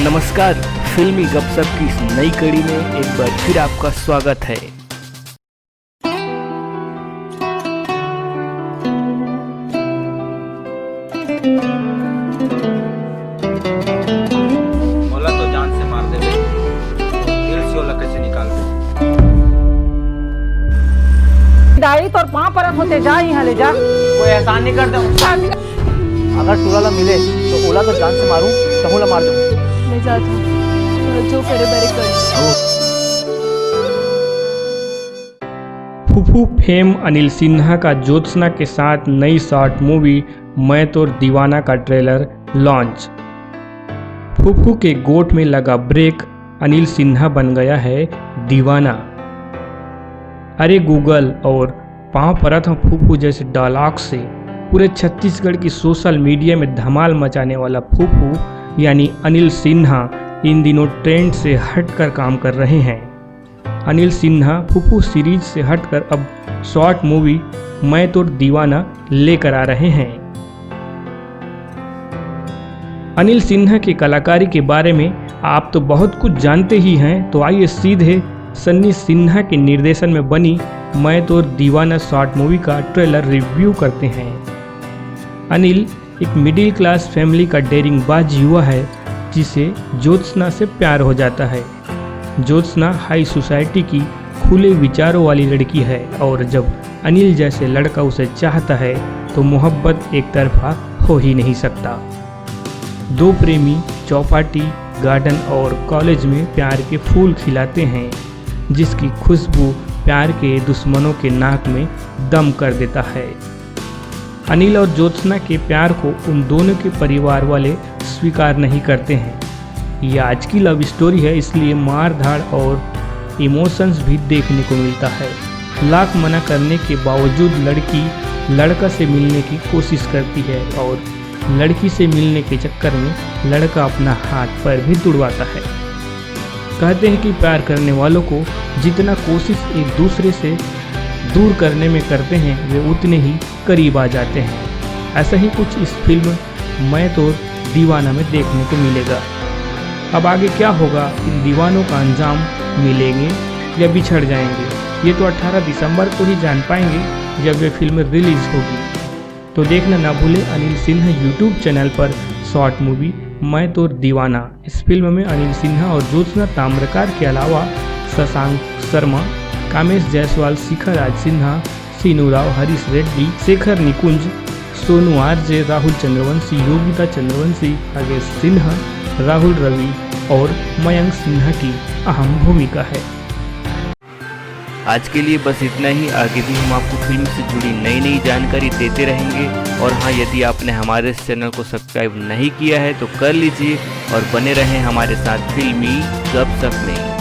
नमस्कार, फिल्मी गपशप की इस नई कड़ी में एक बार फिर आपका स्वागत है। बोला तो जान से मार दे बे, दिल से ओला कैसे निकाल दे। दाई तोर पाँव परत होते जा यहाँ ले जा। कोई एहसान नहीं करता हूँ। अगर टूला मिले तो ओला तो जान से मारूं, तहुला मार दूं। मैं जाता हूँ, जो करे बरे कर। फूफू फेम अनिल सिन्हा का ज्योत्सना के साथ नई शॉर्ट मूवी मैं तो दीवाना का ट्रेलर लॉन्च। फूफू के गोट में लगा ब्रेक, अनिल सिन्हा बन गया है दीवाना। अरे गूगल और पाँव परत हम फूफू जैसे डायलॉग से पूरे छत्तीसगढ़ की सोशल मीडिया में धमाल मचाने वाला फूफू यानी अनिल सिन्हा इन दिनों ट्रेंड से हटकर काम कर रहे हैं। अनिल सिन्हा फूफू सीरीज से हटकर अब शॉर्ट मूवी मैं तो दीवाना लेकर आ रहे हैं। अनिल सिन्हा की कलाकारी के बारे में आप तो बहुत कुछ जानते ही हैं, तो आइए सीधे सन्नी सिन्हा के निर्देशन में बनी मैं तो दीवाना शॉर्ट मूवी का ट्रेलर रिव्यू करते हैं। अनिल एक मिडिल क्लास फैमिली का डेयरिंगबाज युवा है जिसे ज्योत्सना से प्यार हो जाता है। ज्योत्सना हाई सोसाइटी की खुले विचारों वाली लड़की है और जब अनिल जैसे लड़का उसे चाहता है तो मोहब्बत एक तरफा हो ही नहीं सकता। दो प्रेमी चौपाटी, गार्डन और कॉलेज में प्यार के फूल खिलाते हैं जिसकी खुशबू प्यार के दुश्मनों के नाक में दम कर देता है। अनिल और ज्योत्सना के प्यार को उन दोनों के परिवार वाले स्वीकार नहीं करते हैं। यह आज की लव स्टोरी है, इसलिए मार धाड़ और इमोशंस भी देखने को मिलता है। लाख मना करने के बावजूद लड़की लड़का से मिलने की कोशिश करती है और लड़की से मिलने के चक्कर में लड़का अपना हाथ पैर भी तुड़वाता है। कहते हैं कि प्यार करने वालों को जितना कोशिश एक दूसरे से दूर करने में करते हैं वे उतने ही करीब आ जाते हैं। ऐसा ही कुछ इस फिल्म मैं तो दीवाना में देखने को मिलेगा। अब आगे क्या होगा, इन दीवानों का अंजाम मिलेंगे या बिछड़ जाएंगे, ये तो 18 दिसंबर को ही जान पाएंगे जब वे फिल्म रिलीज होगी। तो देखना ना भूले अनिल सिन्हा यूट्यूब चैनल पर शॉर्ट मूवी मैं तो दीवाना। इस फिल्म में अनिल सिन्हा और ज्योत्सना ताम्रकार के अलावा शशांक शर्मा, कामेश जायसवाल, शिखा राज सिन्हा, सीनू राव, हरीश रेड्डी, शेखर निकुंज, सोनू आरजे, राहुल चंद्रवंशी, योगिता चंद्रवंशी, आगेश सिन्हा, राहुल रवि और मयंक सिन्हा की अहम भूमिका है। आज के लिए बस इतना ही। आगे भी हम आपको फिल्म से जुड़ी नई नई जानकारी देते रहेंगे। और हाँ, यदि आपने हमारे इस चैनल को सब्सक्राइब नहीं किया है तो कर लीजिए और बने रहें हमारे साथ फिल्मी गपशप में।